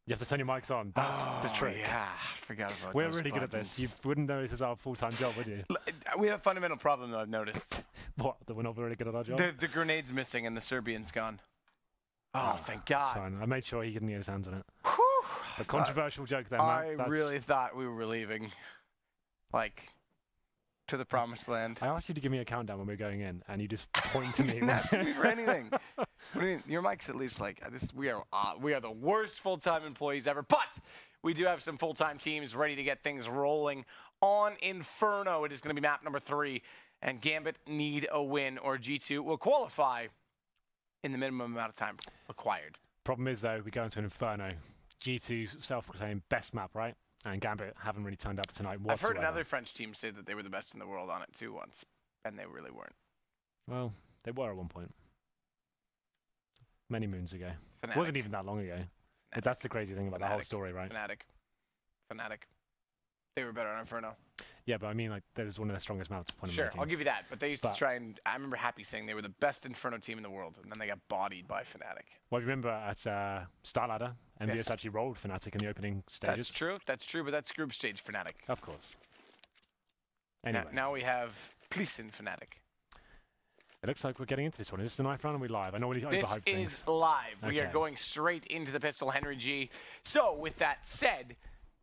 You have to turn your mics on. That's the trick. Yeah, I forgot about We're those really good at this. You wouldn't know this is our full-time job, would you? We have a fundamental problem, though, I've noticed. What? That we're not really good at our job? The grenade's missing and the Serbian's gone. Oh, thank God. That's fine. I made sure he couldn't get his hands on it. Whew. The controversial joke there, I Matt. really thought we were leaving. Like, to the promised land. I asked you to give me a countdown when we were going in, and you just point to me. You didn't ask me for anything. What do you mean? Your mic's at least like this. We are the worst full-time employees ever, but we do have some full-time teams ready to get things rolling on Inferno. It is going to be map number 3, and Gambit need a win, or G2 will qualify in the minimum amount of time required. Problem is, though, we go into an Inferno. G2's self-proclaimed best map, right? And Gambit haven't really turned up tonight whatsoever. I've heard another French team say that they were the best in the world on it too once, and they really weren't. Well, they were at one point. Many moons ago. Fnatic. It wasn't even that long ago. But that's the crazy thing about the whole story, right? Fnatic. They were better on Inferno. Yeah, but I mean, like, that was one of the strongest maps. Sure, I'll give you that. But they used to try and... I remember Happy saying they were the best Inferno team in the world, and then they got bodied by Fnatic. Well, remember at Starladder, MVS actually rolled Fnatic in the opening stages. That's true, but that's group stage Fnatic. Of course. Anyway. Now we have Pleasin Fnatic. It looks like we're getting into this one. Is this the 9th round? Are we live? I know we This is live. Okay. We are going straight into the pistol, Henry G. So, with that said,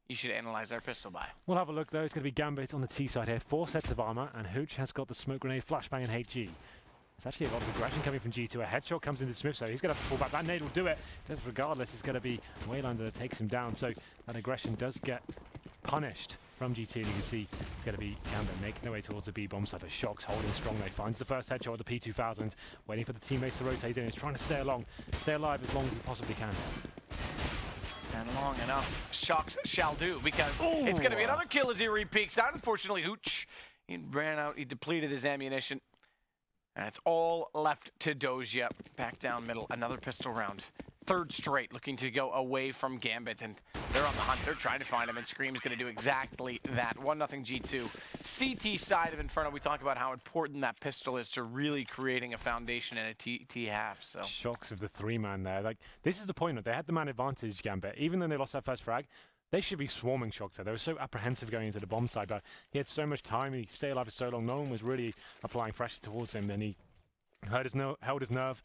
you should analyze our pistol buy. We'll have a look, though. It's going to be Gambit on the T side here. 4 sets of armor, and Hooch has got the smoke grenade, flashbang, and HG. There's actually a lot of aggression coming from G2. A headshot comes into Smith, so he's going to have to fall back. That nade will do it. Just regardless, it's going to be Waylander that takes him down. So that aggression does get punished from G2. And you can see it's going to be Gambit making their way towards the B-bomb side. The Shock's holding strong. They finds the first headshot with the P2000, waiting for the teammates to rotate in. He's trying to stay alive as long as he possibly can. And long enough, Shocks shall do, because it's going to be another kill as he re-peeks out. Unfortunately, Hooch, he ran out, he depleted his ammunition. And it's all left to Doja. Back down middle, another pistol round. 3rd straight, looking to go away from Gambit, and they're on the hunt. They're trying to find him, and Scream's going to do exactly that. 1-0 G2. CT side of Inferno, we talk about how important that pistol is to really creating a foundation in a T half. So Shocks with the 3-man there. Like, this is the point. They had the man advantage, Gambit. Even though they lost that first frag, they should be swarming Shocks there. They were so apprehensive going into the bomb side, but he had so much time. He stayed alive for so long. No one was really applying pressure towards him, and he held his nerve.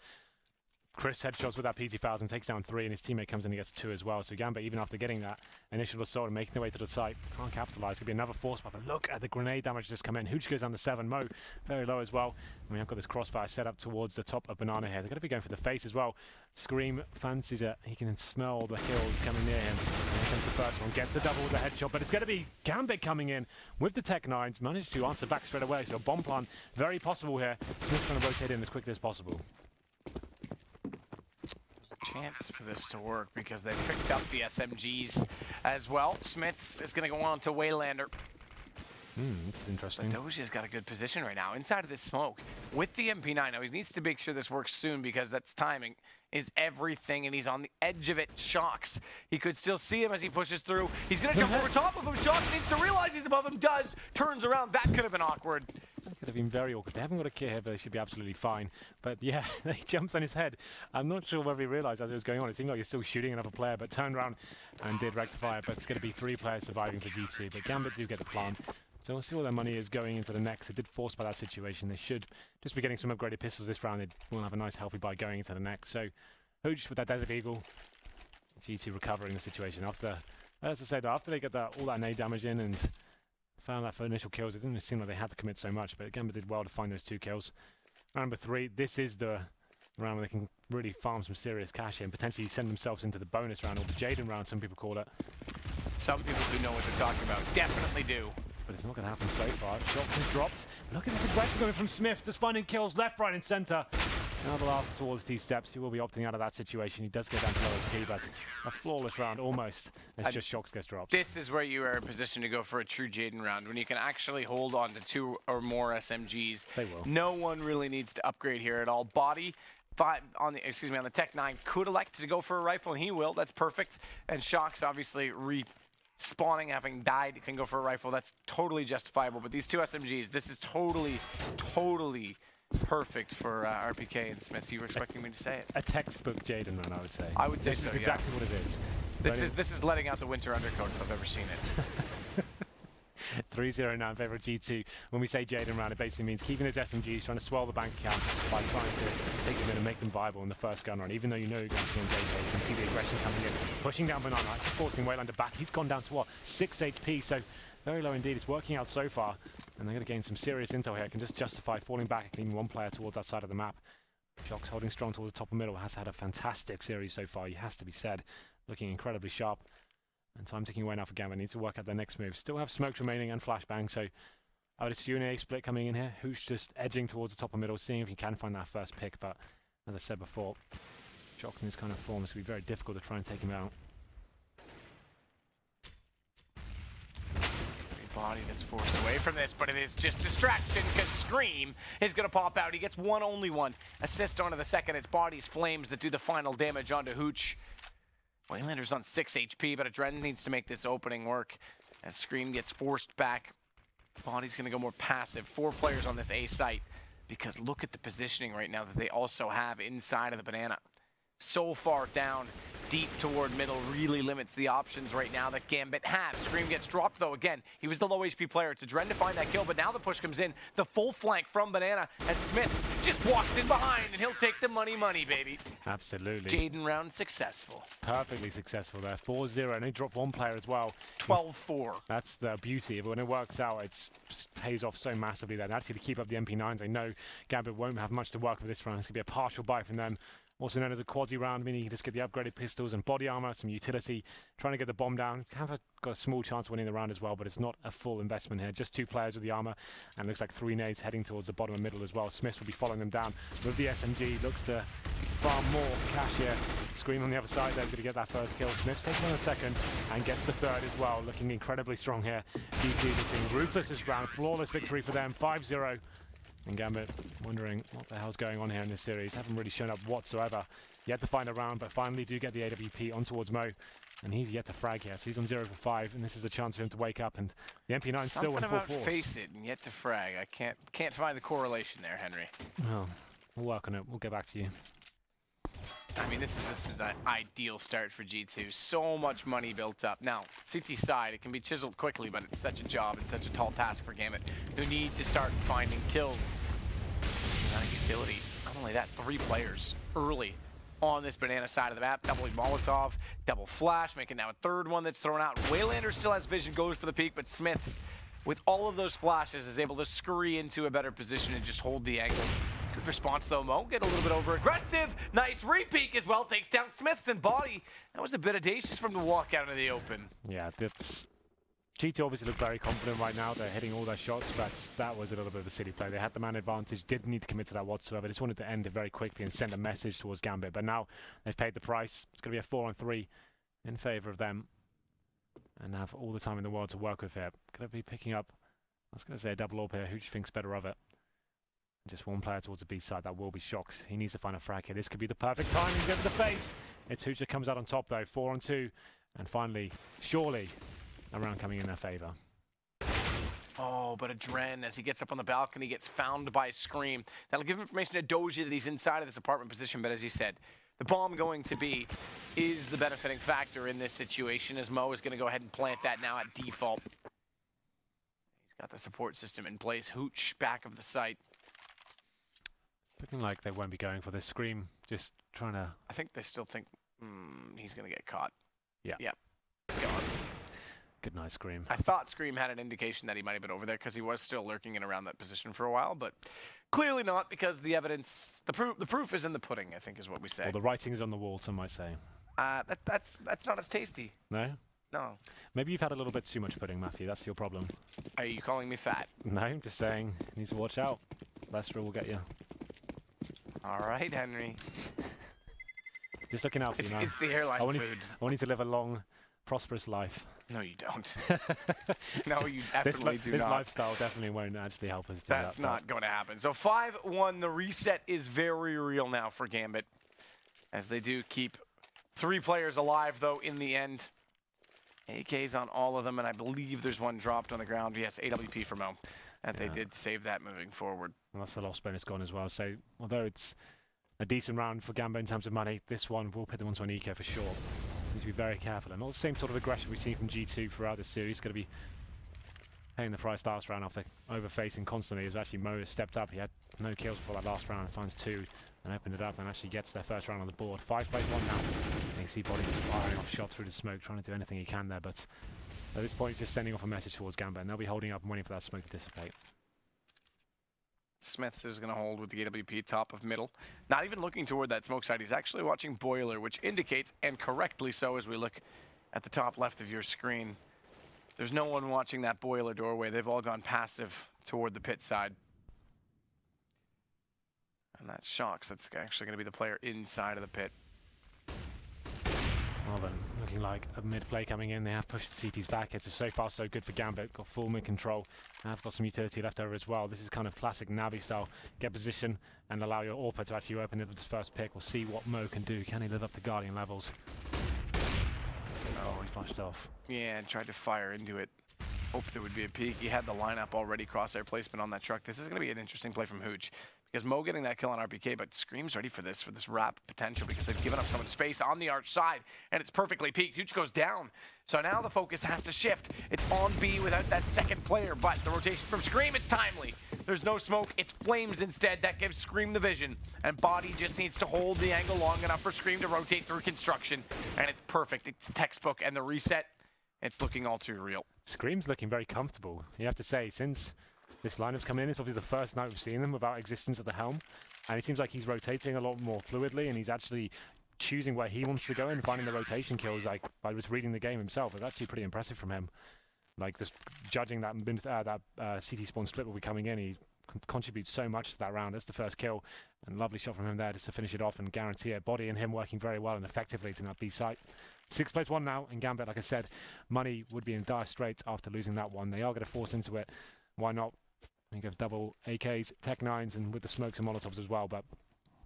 Chris headshots with that P2000, takes down 3, and his teammate comes in and gets 2 as well. So Gambit, even after getting that initial assault and making their way to the site, can't capitalize. Could be another force spot, but look at the grenade damage just come in. Hooch goes down to 7. Mo, very low as well. And we have got this crossfire set up towards the top of Banana here. They're going to be going for the face as well. Scream fancies it. He can smell the kills coming near him. And here comes the first one. Gets a double with a headshot, but it's going to be Gambit coming in with the Tech 9s. Managed to answer back straight away. So a bomb plan, very possible here. Smith's trying to rotate in as quickly as possible. Chance for this to work because they picked up the SMGs as well. Smiths is going to go on to Waylander. This is interesting. But Doja's got a good position right now inside of this smoke with the MP9. Now he needs to make sure this works soon because that's timing is everything, and he's on the edge of it. Shocks. He could still see him as he pushes through. He's going to jump over top of him. Shocks needs to realize he's above him. Does. Turns around. That could have been awkward. That could have been very awkward. They haven't got a kit here, but they should be absolutely fine. But yeah, he jumps on his head. I'm not sure whether he realized as it was going on. It seemed like he was still shooting another player, but turned around and did rectify it. But it's going to be 3 players surviving for G2. But Gambit do get the plan. So we'll see where their money is going into the next. They did force by that situation. They should just be getting some upgraded pistols this round. They will have a nice healthy buy going into the next. So Hooch with that Desert Eagle. G2 recovering the situation after, as I said, after they get all that nade damage in and found that for initial kills. It didn't seem like they had to commit so much, but Gambit did well to find those 2 kills. Round number 3, this is the round where they can really farm some serious cash in, potentially send themselves into the bonus round, or the Jaden round, some people call it. Some people do know what they're talking about. Definitely do. But it's not going to happen so far. Shots and drops. Look at this aggression coming from Smith, just finding kills left, right, and center. Now the last towards T-steps. He will be opting out of that situation. He does go down to low HP, but a flawless round almost. It's just Shocks gets dropped. This is where you are in position to go for a true Jaden round, when you can actually hold on to 2 or more SMGs. They will. No one really needs to upgrade here at all. Body on the Tech 9 could elect to go for a rifle, and he will. That's perfect. And Shocks obviously spawning, having died, can go for a rifle. That's totally justifiable. But these 2 SMGs, this is totally perfect for RPK and Smith. You were expecting me to say it. A textbook Jaden run, I would say. I would say this so, is exactly what it is. This is letting out the winter undercoat if I've ever seen it. 3-0 now in favour of G2. When we say Jaden round, it basically means keeping those SMGs, trying to swell the bank account by trying to take them in and make them viable in the first gun run. Even though you know you're going to against AK, you can see the aggression coming in, pushing down Banana, forcing Waylander back. He's gone down to what? 6 HP, so very low indeed. It's working out so far, and they're going to gain some serious intel here. Can just justify falling back and leaving one player towards that side of the map. Shox holding strong towards the top and middle. Has had a fantastic series so far, he has to be said. Looking incredibly sharp. And time ticking away now for Gambit. Needs to work out their next move. Still have smokes remaining and flashbang, so I would assume an A split coming in here. Hoosh just edging towards the top and middle, seeing if he can find that first pick, but as I said before, Shox in this kind of form, it's going to be very difficult to try and take him out. Body that's forced away from this, but it is just distraction because Scream is going to pop out. He gets only one assist onto the second. It's Body's Flames that do the final damage onto Hooch. Waylander's on 6 HP, but Adren needs to make this opening work as Scream gets forced back. Body's going to go more passive. 4 players on this A site because look at the positioning right now that they also have inside of the Banana. So far down, deep toward middle, really limits the options right now that Gambit has. Scream gets dropped though again. He was the low HP player. It's Adren to find that kill, but now the push comes in. The full flank from Banana as Smiths just walks in behind and he'll take the money, baby. Absolutely. Jaden round successful. Perfectly successful there. 4-0, and they drop one player as well. 12-4. That's the beauty of it. When it works out, it pays off so massively there. And actually, to keep up the MP9s, I know Gambit won't have much to work with this round. It's going to be a partial buy from them. Also known as a quasi round, meaning you can just get the upgraded pistols and body armor, some utility, trying to get the bomb down. Have got a small chance of winning the round as well, but it's not a full investment here. Just 2 players with the armor, and looks like 3 nades heading towards the bottom and middle as well. Smiths will be following them down with the SMG. Looks to farm more cash here. Scream on the other side there, going to get that first kill. Smiths takes on a second and gets the third as well. Looking incredibly strong here. GT looking ruthless this round. Flawless victory for them. 5-0. And Gambit wondering what the hell's going on here in this series. Haven't really shown up whatsoever. Yet to find a round, but finally do get the AWP on towards Mo. And he's yet to frag here, so he's on 0 for 5, and this is a chance for him to wake up. And the MP9 still in full force. Face it and yet to frag. I can't find the correlation there, Henry. Well, we'll work on it. We'll get back to you. I mean, this is an ideal start for G2. So much money built up. Now, CT side, it can be chiseled quickly, but it's such a job and such a tall task for Gambit, who need to start finding kills. Utility. Not only that, 3 players early on this Banana side of the map. Double Molotov, double flash, making now a 3rd one that's thrown out. Waylander still has vision, goes for the peak, but Smiths, with all of those flashes, is able to scurry into a better position and just hold the angle. Good response though, Mo. Get a little bit over aggressive. Nice repeat as well. Takes down Smiths and Body. That was a bit audacious from the walk out into the open. Yeah, that's... G2 obviously look very confident right now. They're hitting all their shots, but that was a little bit of a silly play. They had the man advantage, didn't need to commit to that whatsoever. Just wanted to end it very quickly and send a message towards Gambit. But now they've paid the price. It's going to be a 4-on-3 in favour of them. And have all the time in the world to work with here. Going to be picking up, I was going to say a double AWP here. Who thinks better of it? Just one player towards the B side. That will be Shox. He needs to find a frag here. This could be the perfect time. He's over the face. It's Hooch that comes out on top though. 4-on-2. And finally, surely, a round coming in their favour. Oh, but Adren, as he gets up on the balcony, gets found by Scream. That'll give information to Doji that he's inside of this apartment position, but as you said, the bomb going to be is the benefiting factor in this situation, as Mo is going to go ahead and plant that now at default. He's got the support system in place. Hooch back of the site. Looking like they won't be going for this. Scream just trying to... I think they still think he's going to get caught. Yeah. Yep. Go on. Good night, Scream. I thought Scream had an indication that he might have been over there because he was still lurking in around that position for a while, but clearly not because the evidence, the proof is in the pudding, I think is what we say. Well, the writing is on the wall, some might say. That's not as tasty. No? No. Maybe you've had a little bit too much pudding, Matthew. That's your problem. Are you calling me fat? No, I'm just saying you need to watch out. Lester will get you. All right, Henry. Just looking out for you, man. It's the airline food. I want you to live a long, prosperous life. No, you don't. No, you definitely do not. This lifestyle definitely won't actually help us do that. That's not going to happen. So 5-1, the reset is very real now for Gambit, as they do keep 3 players alive, though, in the end. AKs on all of them, and I believe there's one dropped on the ground. Yes, AWP for Mo. And they did save that moving forward. And that's the loss bonus gone as well. So, although it's a decent round for Gambit in terms of money, this one will put them onto an EK for sure. Needs to be very careful, and not the same sort of aggression we've seen from G2 throughout this series. Going to be paying the price last round after overfacing constantly. As actually Mo has stepped up. He had no kills before that last round and finds 2 and opened it up and actually gets their first round on the board. 5 plays 1 now. You can see Body just firing off shots through the smoke, trying to do anything he can there, but at this point he's just sending off a message towards Gambit, and they'll be holding up and waiting for that smoke to dissipate. Smiths is going to hold with the AWP top of middle. Not even looking toward that smoke side. He's actually watching Boiler, which indicates, and correctly so as we look at the top left of your screen, there's no one watching that Boiler doorway. They've all gone passive toward the pit side. And that Shocks, that's actually going to be the player inside of the pit. Well then, looking like a mid-play coming in. They have pushed the CTs back. It's so far so good for Gambit. Got full mid control. Have got some utility left over as well. This is kind of classic Navi style. Get position and allow your AWP to actually open it with his first pick. We'll see what Mo can do. Can he live up to Guardian levels? Oh, he flashed off. Yeah, and tried to fire into it. Hoped there would be a peek. He had the lineup already, crosshair placement on that truck. This is going to be an interesting play from Hooch. Because Mo getting that kill on RPK, but Scream's ready for this wrap potential because they've given up so much space on the arch side, and it's perfectly peaked. Hooch goes down. So now the focus has to shift. It's on B without that second player, but the rotation from Scream, it's timely. There's no smoke, it's Flames instead. That gives Scream the vision, and Body just needs to hold the angle long enough for Scream to rotate through construction, and it's perfect. It's textbook, and the reset, it's looking all too real. Scream's looking very comfortable, you have to say, since this lineup's come in. It's obviously the first night we've seen them without existence at the helm, and it seems like he's rotating a lot more fluidly, and he's actually choosing where he wants to go and finding the rotation kills, like by just reading the game himself. It's actually pretty impressive from him. Like just judging that CT spawn split will be coming in, he contributes so much to that round. That's the first kill, and lovely shot from him there just to finish it off and guarantee it. Body and him working very well and effectively to that B site. 6 plays 1 now, and Gambit, like I said, Money would be in dire straits after losing that one. They are going to force into it. Why not? You have double AKs, Tech 9s, and with the smokes and Molotovs as well, but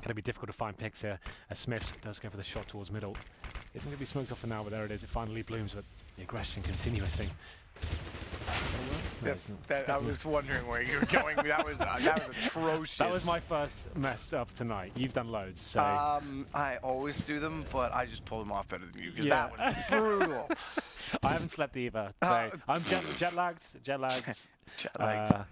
going to be difficult to find picks here as Smiths does go for the shot towards middle. Isn't going to be smoked off for now, but there it is. It finally blooms, but the aggression continuing. I was wondering where you were going. that was atrocious. That was my first messed up tonight. You've done loads. So. I always do them, but I just pull them off better than you because that was brutal. I haven't slept either, so I'm jet lagged. Jet lagged.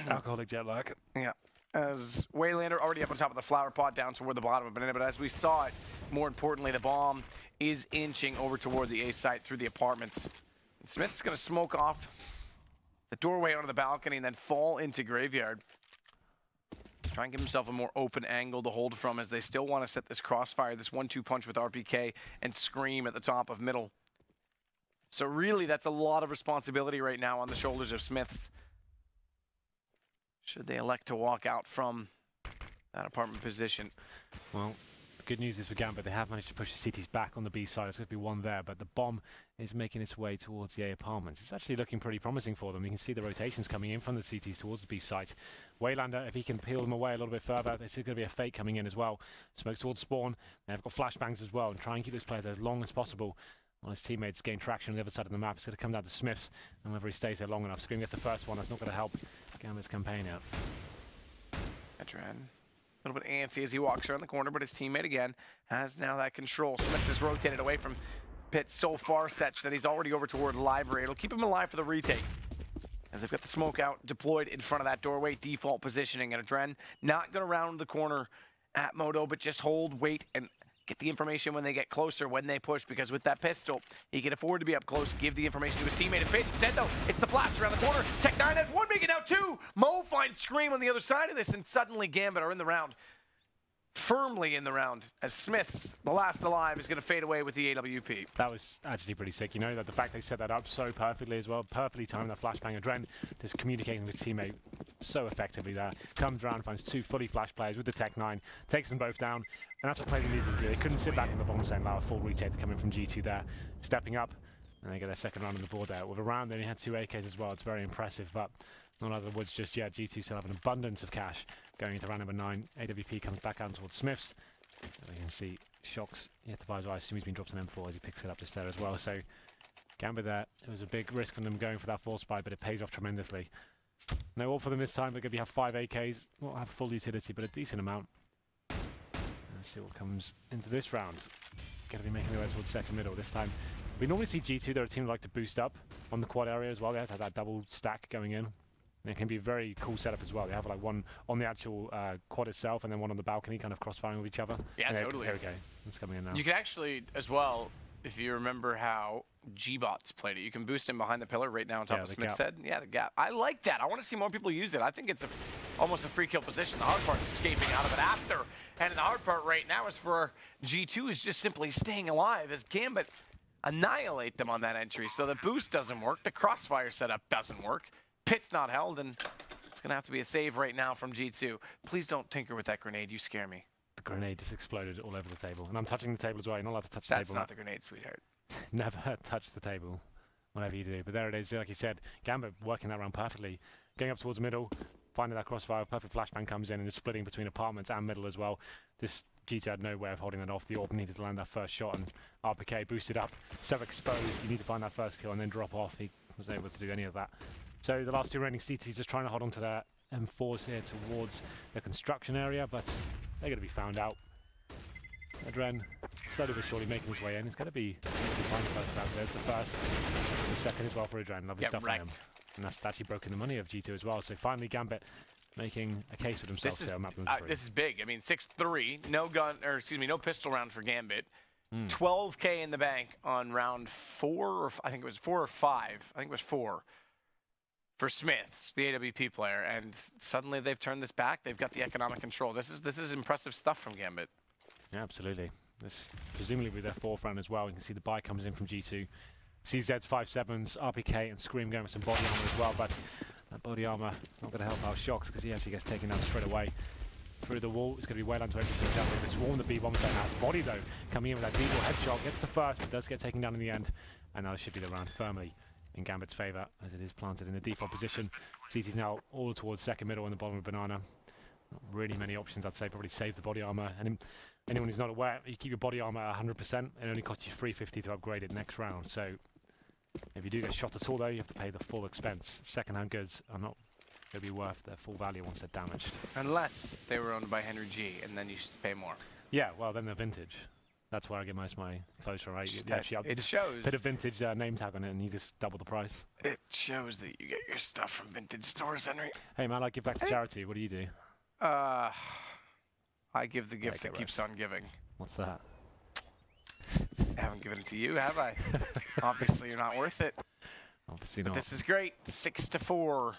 Alcoholic jet lag. Yeah. As Waylander already up on top of the flower pot down toward the bottom of Banana, but as we saw it, more importantly, the bomb is inching over toward the A site through the apartments. And Smith's going to smoke off the doorway onto the balcony and then fall into Graveyard. Try and give himself a more open angle to hold from as they still want to set this crossfire, this 1-2 punch with RPK and Scream at the top of middle. So really, that's a lot of responsibility right now on the shoulders of Smiths. Should they elect to walk out from that apartment position? Well, the good news is for Gambit, they have managed to push the CTs back on the B side. There's going to be one there, but the bomb is making its way towards the A apartments. It's actually looking pretty promising for them. You can see the rotations coming in from the CTs towards the B site. Waylander, if he can peel them away a little bit further, there's going to be a fake coming in as well. Smokes towards spawn. They've got flashbangs as well, and try and keep those players there as long as possible. While his teammates gain traction on the other side of the map, it's going to come down to Smiths, and whether he stays there long enough. Scream gets the first one. That's not going to help Gambit's campaign out. Veteran. A little bit antsy as he walks around the corner, but his teammate again has now that control. Smiths is rotated away from pit so far such that he's already over toward library. It'll keep him alive for the retake. As they've got the smoke out deployed in front of that doorway, default positioning, and Adren not going to round the corner at Moto, but just hold, wait, and get the information when they get closer, when they push, because with that pistol, he can afford to be up close, give the information to his teammate and fade. Instead, though, it's the flash around the corner. Tech 9 has one, making out 2. Mo finds Scream on the other side of this, and suddenly Gambit are in the round. Firmly in the round, as Smiths, the last alive, is going to fade away with the AWP. That was actually pretty sick. You know, that the fact they set that up so perfectly as well, perfectly timed that flashbang. Adren just communicating with his teammate so effectively there. Comes around, finds 2 fully flash players with the Tech 9, takes them both down, and that's what play they needed to do. They couldn't sit back in the bomb set and allow a full retake to come in from G2 there. Stepping up, and they get their second round on the board there. With a round, they only had 2 AKs as well. It's very impressive, but not out of the woods just yet. G2 still have an abundance of cash going into round number 9. AWP comes back out towards Smiths. So you can see Shocks yet to buy as well. I assume he's been dropped an M4 as he picks it up just there as well. So Gambit there. It was a big risk from them going for that force buy, but it pays off tremendously. No all for them this time. They're going to have 5 AKs. Won't have full utility, but a decent amount. Let's see what comes into this round. going to be making their way towards second middle this time. We normally see G2, they're a team that like to boost up on the quad area as well. They have to have that double stack going in. And it can be a very cool setup as well. They have like one on the actual quad itself and then one on the balcony, kind of cross-firing with each other. Yeah, totally. Here we go. It's coming in now. You can actually, as well, if you remember how G-Bots played it, you can boost him behind the pillar right now on top of Smith's head. Yeah, the gap. I like that. I want to see more people use it. I think it's almost a free kill position. The hard part is escaping out of it after. And the hard part right now is for G2 is just simply staying alive as Gambit annihilate them on that entry. So the boost doesn't work. The crossfire setup doesn't work. Pit's not held, and it's going to have to be a save right now from G2. Please don't tinker with that grenade. You scare me. The grenade just exploded all over the table. And I'm touching the table as well. You're not allowed to touch the table. That's not the grenade, sweetheart. Never touch the table, whatever you do. But there it is. Like you said, Gambit working that round perfectly. Going up towards middle, finding that crossfire. Perfect flashbang comes in and is splitting between apartments and middle as well. This G2 had no way of holding that off. The AWP needed to land that first shot, and RPK boosted up. So exposed. You need to find that first kill and then drop off. He wasn't able to do any of that. So the last two remaining CTs just trying to hold on to their M4s here towards the construction area, but they're going to be found out. Adren slowly but surely making his way in. It's going to be fine first. There's the first, the second as well for Adren. Lovely stuff for him. And that's actually broken the money of G2 as well. So finally Gambit making a case for themselves here. This is big. I mean, 6-3, no gun, or excuse me, no pistol round for Gambit. 12K in the bank on round 4, or I think it was 4 or 5. I think it was 4 for Smiths, the AWP player, and suddenly they've turned this back. They've got the economic control. This is impressive stuff from Gambit. Yeah, absolutely. This presumably with their fourth round as well. You can see the buy comes in from G2. CZ's 5.7s, RPK and Scream going with some body armor as well, but that body armor not going to help our Shocks because he actually gets taken down straight away through the wall. It's going to be well onto everything. They swarm the B-bomb set now. Body though coming in with that D-ball headshot, gets the first, but does get taken down in the end. And now this should be the round firmly in Gambit's favour as it is planted in the default position. CT's now all towards second middle on the bottom of Banana. Not really many options, I'd say. Probably save the body armor. And anyone who's not aware, you keep your body armor at 100%. It only costs you $350 to upgrade it next round. So if you do get shot at all, though, you have to pay the full expense. Second-hand goods are not going to be worth their full value once they're damaged. Unless they were owned by Henry G, and then you should pay more. Yeah, well, then they're vintage. That's where I get most of my clothes from, right? It shows. Put a vintage name tag on it and you just double the price. It shows that you get your stuff from vintage stores, Henry. Hey, man, I give back to charity. What do you do? I give the gift that keeps on giving. What's that? I haven't given it to you, have I? Obviously, you're not worth it. Obviously not. But this is great. 6-4.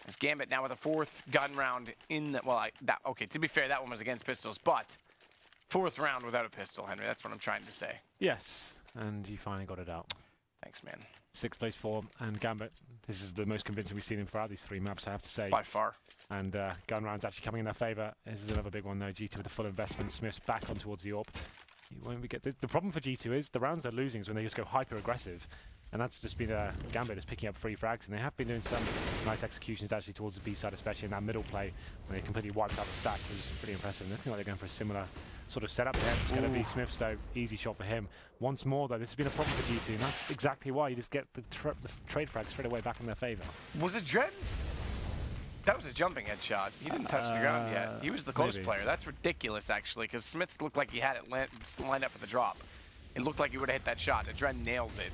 As Gambit now with a fourth gun round in the... Well, okay, to be fair, that one was against pistols, but... Fourth round without a pistol, Henry. That's what I'm trying to say. Yes, and you finally got it out. Thanks, man. 6 plays 4, and Gambit. This is the most convincing we've seen him throughout these 3 maps, I have to say. By far. And gun rounds actually coming in their favour. This is another big one, though. G2 with the full investment. Smith's back on towards the AWP. When we get the problem for G2 is the rounds they're losing is when they just go hyper-aggressive. And that's just been Gambit is picking up free frags, and they have been doing some nice executions actually towards the B side, especially in that middle play when they completely wiped out the stack, which is pretty impressive. And I think like they're going for a similar sort of setup there. It's going to be Smith's though, easy shot for him. Once more though, this has been a problem for G2, and that's exactly why you just get the trade frag straight away back in their favour. Was it Dren? That was a jumping head shot. He didn't touch the ground yet. He was the close player. That's ridiculous actually, because Smith looked like he had it lined up for the drop. It looked like he would have hit that shot. And Dren nails it.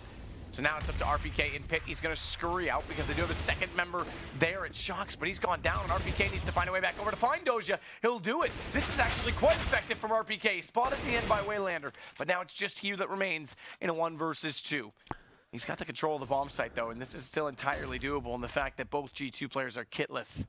So now it's up to RPK in pit. He's going to scurry out because they do have a second member there at Shocks, but he's gone down, and RPK needs to find a way back over to find Doja. He'll do it. This is actually quite effective from RPK. Spot at the end by Waylander, but now it's just Hugh that remains in a 1 versus 2. He's got the control of the bomb site, though, and this is still entirely doable, and the fact that both G2 players are kitless.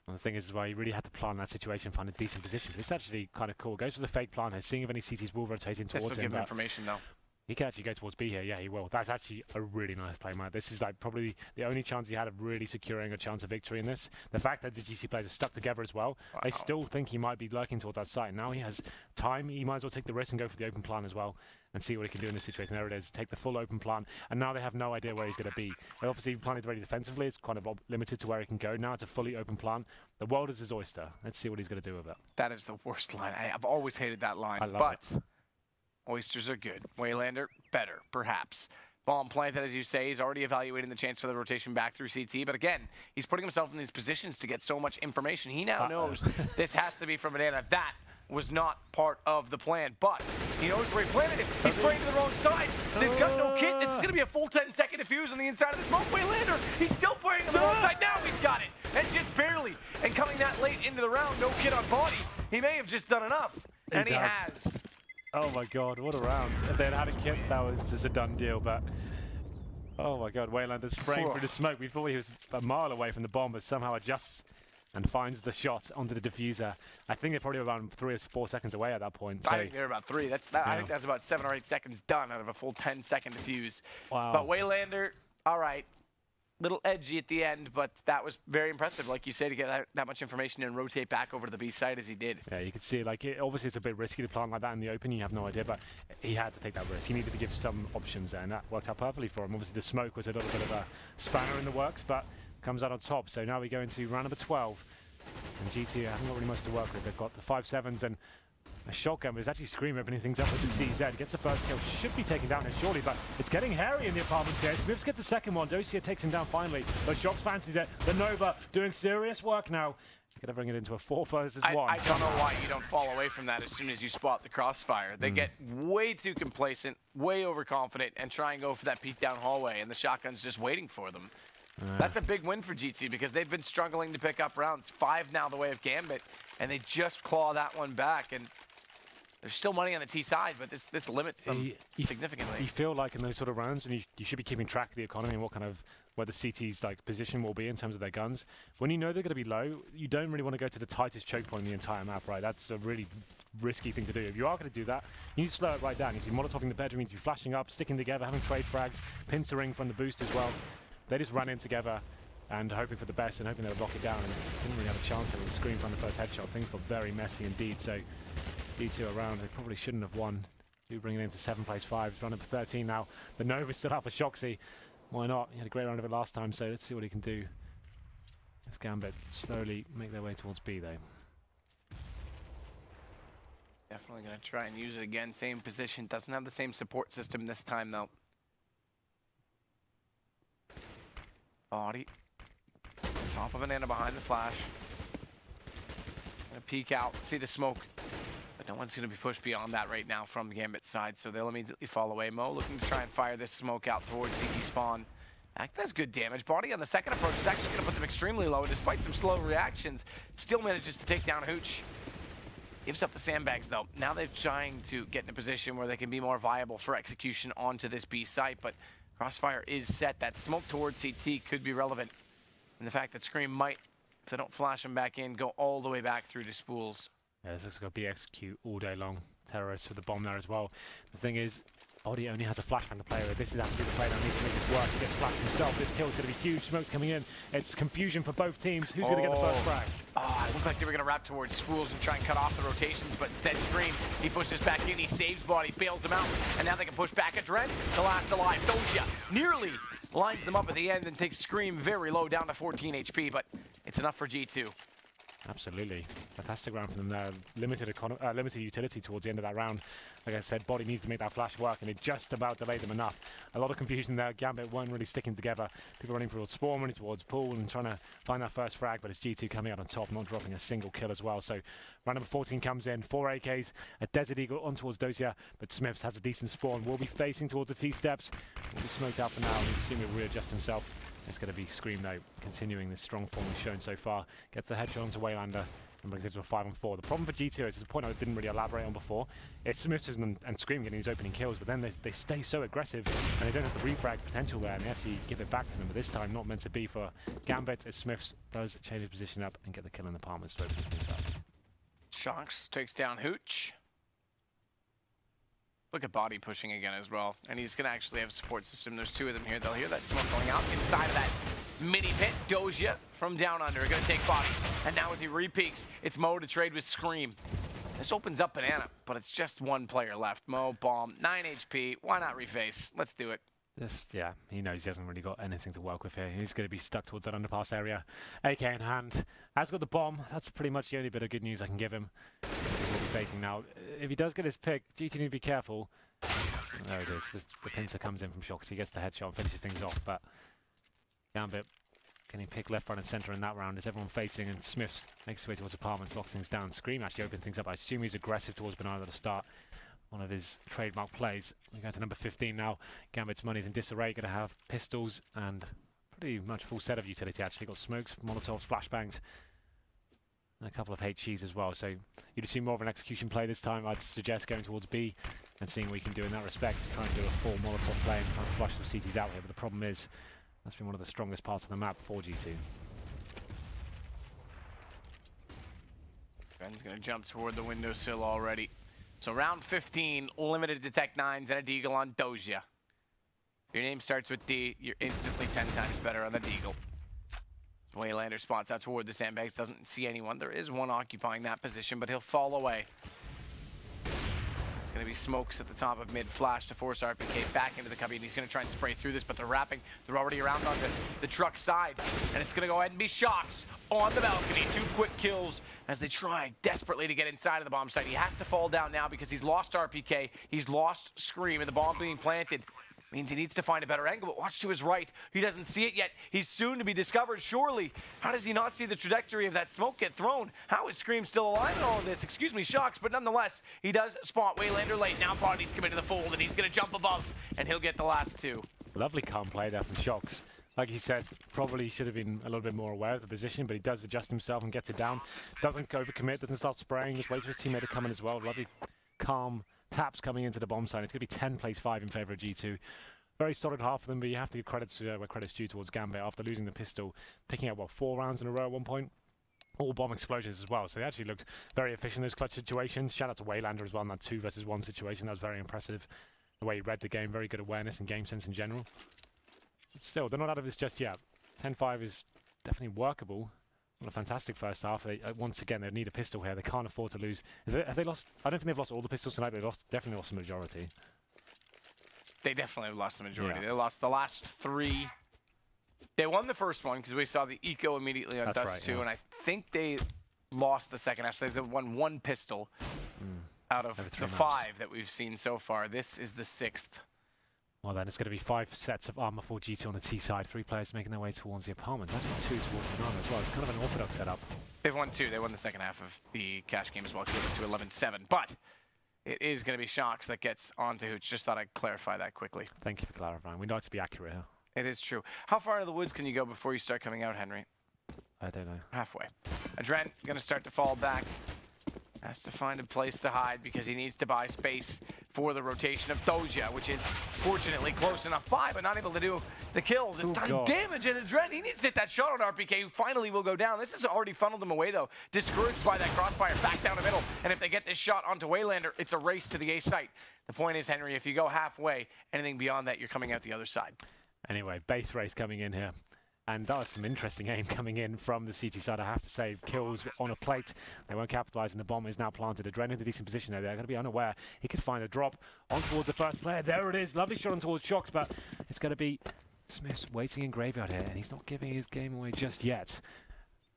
Well, the thing is why you really had to plan that situation, find a decent position. But it's actually kind of cool. Goes for the fake plan here, seeing if any CTs will rotate in towards him. This will give him information, though. He can actually go towards B here. Yeah, he will. That's actually a really nice play, man. This is like probably the only chance he had of really securing a chance of victory in this. The fact that the GC players are stuck together as well, I still think he might be lurking towards that site. Now he has time. He might as well take the risk and go for the open plan as well and see what he can do in this situation. There it is. Take the full open plan. And now they have no idea where he's going to be. They obviously planted very defensively. It's kind of limited to where he can go. Now it's a fully open plan. The world is his oyster. Let's see what he's going to do with it. That is the worst line. I've always hated that line. I love it. Oysters are good. Waylander, better, perhaps. Bomb planted, as you say. He's already evaluating the chance for the rotation back through CT. But again, he's putting himself in these positions to get so much information. He now knows this has to be from Banana. That was not part of the plan, but he knows where he planted it. He's spraying to the wrong side. They've got no kit. This is going to be a full 10-second defuse on the inside of the smoke. Waylander, he's still spraying on the wrong side. Now he's got it, and just barely. And coming that late into the round, no kit on body. He may have just done enough, and he has. Oh my god, what a round. If they had had a kit, that was just a done deal, but oh my god, Waylander's spraying through the smoke. We thought he was a mile away from the bomb, but somehow adjusts and finds the shot onto the diffuser. I think they're probably around 3 or 4 seconds away at that point. So I think they're about 3. I think that's about 7 or 8 seconds done out of a full 10-second defuse. Wow. But Waylander, all right, little edgy at the end, but that was very impressive, like you say, to get that much information and rotate back over to the B side as he did. Yeah, you could see, like, obviously it's a bit risky to plant like that in the open. You have no idea, but he had to take that risk. He needed to give some options there, and that worked out perfectly for him. Obviously the smoke was a little bit of a spanner in the works, but comes out on top. So now we go into round number 12. And G2 haven't got really much to work with. They've got the 5-7s and a shotgun, but it's actually Scream opening things up with the CZ. Gets the first kill, should be taken down here surely, but it's getting hairy in the apartments here. Smiths gets the second one. Dosia takes him down finally, but Shox fancies it. The Nova doing serious work now. Gonna bring it into a 4 versus 1. I don't know why you don't fall away from that as soon as you spot the crossfire. They get way too complacent, way overconfident, and try and go for that peek down hallway, and the shotgun's just waiting for them. That's a big win for G2 because they've been struggling to pick up rounds. 5 now the way of Gambit, and they just claw that one back. And there's still money on the T side, but this limits them significantly. You feel like in those sort of rounds, and you should be keeping track of the economy and what kind of where the CT's like position will be in terms of their guns. When you know they're going to be low, you don't really want to go to the tightest choke point in the entire map, right? That's a really risky thing to do. If you are going to do that, you need to slow it right down. You need to be molotoving the bedroom, you need to be flashing up, sticking together, having trade frags, pincering from the boost as well. They just ran in together and hoping for the best and hoping they'd lock it down, and didn't really have a chance with the screen from the first headshot. Things got very messy indeed, so D2 around, they probably shouldn't have won. Do bring it into 7 place 5, it's running for 13 now. The Nova's still out for Shoxy. Why not? He had a great round of it last time, so let's see what he can do. As Gambit slowly make their way towards B though. Definitely going to try and use it again. Same position, doesn't have the same support system this time though. Body. Top of banana behind the flash. Gonna peek out, see the smoke. But no one's gonna be pushed beyond that right now from Gambit's side, so they'll immediately fall away. Mo looking to try and fire this smoke out towards CT spawn. That's good damage. Body on the second approach is actually gonna put them extremely low, and despite some slow reactions, still manages to take down Hooch. Gives up the sandbags though. Now they're trying to get in a position where they can be more viable for execution onto this B site, but Crossfire is set. That smoke towards CT could be relevant. And the fact that Scream might, if they don't flash him back in, go all the way back through to spools. Yeah, this looks like a BXQ all day long. Terrorists with the bomb there as well. The thing is, Body only has a flashbang to play with. This is actually the player that needs to make this work. He gets flashed himself. This kill is going to be huge. Smoke's coming in. It's confusion for both teams. Who's going to get the first frag? Oh, it looked like they were going to wrap towards spools and try and cut off the rotations, but instead Scream, he pushes back in, he saves Body, bails him out, and now they can push back at Dren, the last alive. Dosia nearly lines them up at the end and takes Scream very low, down to 14 HP, but it's enough for G2. Absolutely. Fantastic round for them there. Limited utility towards the end of that round. Like I said, Body needs to make that flash work, and it just about delayed them enough. A lot of confusion there. Gambit weren't really sticking together. People running towards spawn, running towards pool, and trying to find that first frag, but it's G2 coming out on top, not dropping a single kill as well. So round number 14 comes in. 4 AKs, a Desert Eagle on towards Dosia, but Smiths has a decent spawn. Will be facing towards the T-steps. Will be smoked out for now, and he'll soon readjust himself. It's going to be Scream though, continuing this strong form he's shown so far. Gets the headshot onto Waylander and brings it to a 5-on-4. The problem for G2 is the point I didn't really elaborate on before. It's Smiths and Scream getting these opening kills, but then they stay so aggressive and they don't have the refrag potential there, and they actually give it back to them. But this time, not meant to be for Gambit, as Smiths does change his position up and get the kill in the apartments to open things up. Shox takes down Hooch. Look at Body pushing again as well. And he's going to actually have a support system. There's 2 of them here. They'll hear that smoke going out inside of that mini pit. Dosia from down under. Going to take Body. And now as he re-peaks, it's Mo to trade with Scream. This opens up Banana, but it's just 1 player left. Mo, bomb, 9 HP. Why not reface? Let's do it. Yeah, he knows he hasn't really got anything to work with here. He's going to be stuck towards that underpass area. AK in hand. Has got the bomb. That's pretty much the only bit of good news I can give him. He'll be facing now. If he does get his pick, GT need to be careful. There it is. The pincer comes in from Shox. He gets the headshot and finishes things off. But Gambit getting picked left, right, and centre in that round as everyone facing, and Smiths makes his way towards apartments, locks things down. Scream actually opens things up. I assume he's aggressive towards Banana at the start. One of his trademark plays. We go to number 15 now. Gambit's money's in disarray. Going to have pistols and pretty much full set of utility actually. Got smokes, molotovs, flashbangs, and a couple of HEs as well. So you'd assume more of an execution play this time. I'd suggest going towards B and seeing what you can do in that respect. Try and do a full molotov play and try and flush some CTs out here. But the problem is, that's been one of the strongest parts of the map for G2. Ben's going to jump toward the windowsill already. So round 15, limited to Tech 9s and a deagle on Doja. If your name starts with D, you're instantly 10 times better on the deagle. Waylander spots out toward the sandbags, doesn't see anyone. There is one occupying that position, but he'll fall away. It's going to be smokes at the top of mid, flash to force RPK back into the cubby, and he's going to try and spray through this, but they're wrapping. They're already around on the truck side, and it's going to go ahead and be shots on the balcony. 2 quick kills as they try desperately to get inside of the bomb site. He has to fall down now because he's lost RPK, he's lost Scream, and the bomb being planted means he needs to find a better angle, but watch to his right. He doesn't see it yet. He's soon to be discovered, surely. How does he not see the trajectory of that smoke get thrown? How is Scream still alive in all of this? Excuse me, Shocks, but nonetheless, he does spot Waylander late. Now Body's committed to the fold, and he's going to jump above, and he'll get the last 2. Lovely calm play there from Shocks. Like he said, probably should have been a little bit more aware of the position, but he does adjust himself and gets it down. Doesn't overcommit, doesn't start spraying, just waits for his teammate to come in as well. Lovely calm taps coming into the bomb site. It's going to be 10 plays 5 in favour of G2. Very solid half of them, but you have to give credit to where credit's due towards Gambit after losing the pistol, picking up, what, 4 rounds in a row at one point? All bomb explosions as well, so they actually looked very efficient in those clutch situations. Shout out to Waylander as well in that 2 versus 1 situation. That was very impressive. The way he read the game, very good awareness and game sense in general. But still, they're not out of this just yet. 10-5 is definitely workable. Not a fantastic first half. Once again, they need a pistol here. They can't afford to lose. Have they lost? I don't think they've lost all the pistols tonight, but they've definitely lost the majority. They definitely have lost the majority. Yeah. They lost the last 3. They won the first one because we saw the eco immediately on Dust right, 2, yeah. and I think they lost the second half. So they won 1 pistol out of the 5 that we've seen so far. This is the 6th. Well, then it's going to be 5 sets of armor for G2 on the T side. 3 players making their way towards the apartment. Actually 2 towards Banana as well. It's kind of an orthodox setup. They've won 2. They won the second half of the cash game as well, to 11-7. But it is going to be Shocks that gets onto Hooch. Just thought I'd clarify that quickly. Thank you for clarifying. We like to be accurate here. It is true. How far into the woods can you go before you start coming out, Henry? I don't know. Halfway. Adren going to start to fall back. Has to find a place to hide because he needs to buy space for the rotation of Doja, which is fortunately close enough by, but not able to do the kills. It's done damage, and Adren, he needs to hit that shot on RPK, who finally will go down. This has already funneled him away, though. Discouraged by that crossfire back down the middle, and if they get this shot onto Waylander, it's a race to the A site. The point is, Henry, if you go halfway, anything beyond that, you're coming out the other side. Anyway, base race coming in here. And that was some interesting aim coming in from the CT side, I have to say. Kills on a plate. They won't capitalise, and the bomb is now planted. Adren in a decent position there. They're going to be unaware. He could find a drop on towards the first player. There it is. Lovely shot on towards Shocks, but it's going to be Smith's waiting in graveyard here, and he's not giving his game away just yet.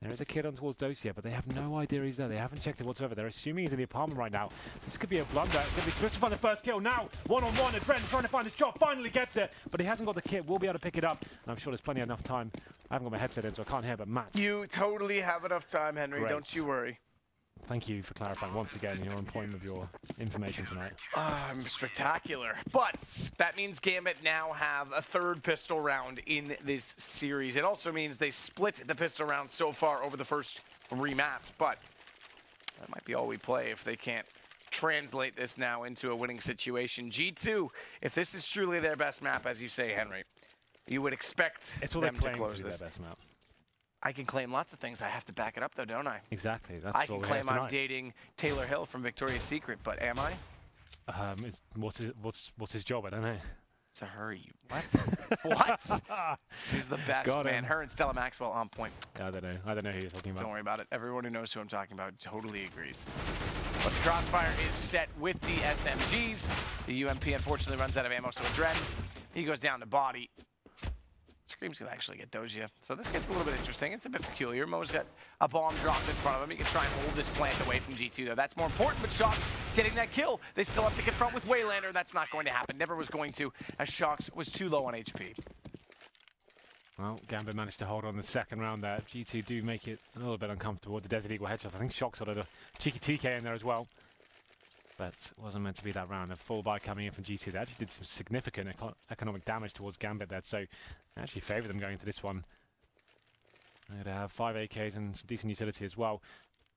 There is a kid on towards Dosia, but they have no idea he's there. They haven't checked it whatsoever. They're assuming he's in the apartment right now. This could be a blunder. It's going to be Smith to find the first kill. Now, one-on-one. Adren trying to find his shot. Finally gets it, but he hasn't got the kit. We'll be able to pick it up, and I'm sure there's plenty enough time. I haven't got my headset in, so I can't hear, but Matt. You totally have enough time, Henry. Great. Don't you worry. Thank you for clarifying once again. You're on point with your information tonight. I'm spectacular. But that means Gambit now have a 3rd pistol round in this series. It also means they split the pistol rounds so far over the first 3 maps. But that might be all we play if they can't translate this now into a winning situation. G2, if this is truly their best map, as you say, Henry, you would expect them to close this. Their best map. I can claim lots of things. I have to back it up, though, don't I? Exactly. That's I can claim I'm dating Taylor Hill from Victoria's Secret, but am I? What's his job? I don't know. It's a her. What? What? She's the best, man. Her and Stella Maxwell on point. I don't know. I don't know who you're talking about. Don't worry about it. Everyone who knows who I'm talking about totally agrees. But the crossfire is set with the SMGs. The UMP unfortunately runs out of ammo, so Adren, he goes down to body. Scream's gonna actually get Doja. So this gets a little bit interesting. It's a bit peculiar. Mo's got a bomb dropped in front of him. He can try and hold this plant away from G2, though. That's more important, but Shocks getting that kill. They still have to confront with Waylander. That's not going to happen. Never was going to, as Shocks was too low on HP. Well, Gambit managed to hold on the second round there. G2 do make it a little bit uncomfortable with the Desert Eagle headshot. I think Shock sort of a cheeky TK in there as well. But it wasn't meant to be that round. A full buy coming in from G2. They actually did some significant economic damage towards Gambit there, so I actually favour them going into this one. They're going to have 5 AKs and some decent utility as well.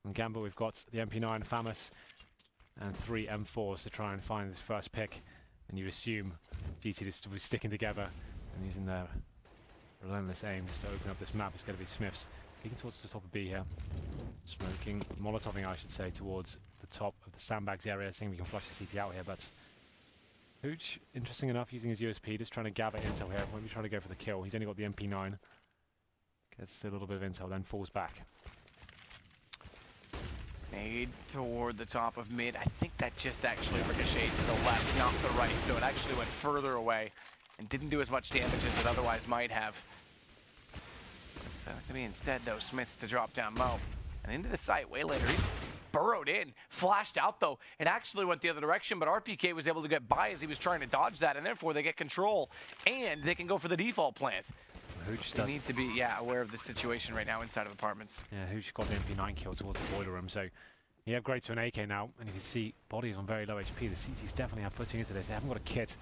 On Gambit, we've got the MP9 FAMAS and 3 M4s to try and find this first pick. And you assume G2 just will be sticking together and using their relentless aim just to open up this map. It's going to be Smiths peeking towards the top of B here. Smoking, molotoving I should say, towards the top of the sandbags area, seeing we can flush the CT out here, but Hooch, interesting enough, using his USP, just trying to gather intel here. Won't be trying to go for the kill. He's only got the MP9. Gets a little bit of intel, then falls back. Made toward the top of mid. I think that just actually ricocheted to the left, not the right, so it actually went further away and didn't do as much damage as it otherwise might have. It's going to be instead, though, Smiths to drop down Mo. And into the site way later. He's burrowed in, flashed out, though. It actually went the other direction, but RPK was able to get by as he was trying to dodge that, and therefore they get control, and they can go for the default plant. Hooch they need to be, aware of the situation right now inside of apartments. Yeah, Hooch got the MP9 kill towards the boiler room, so he upgrades to an AK now, and you can see body is on very low HP. The CTs definitely have footing into this. They haven't got a kit,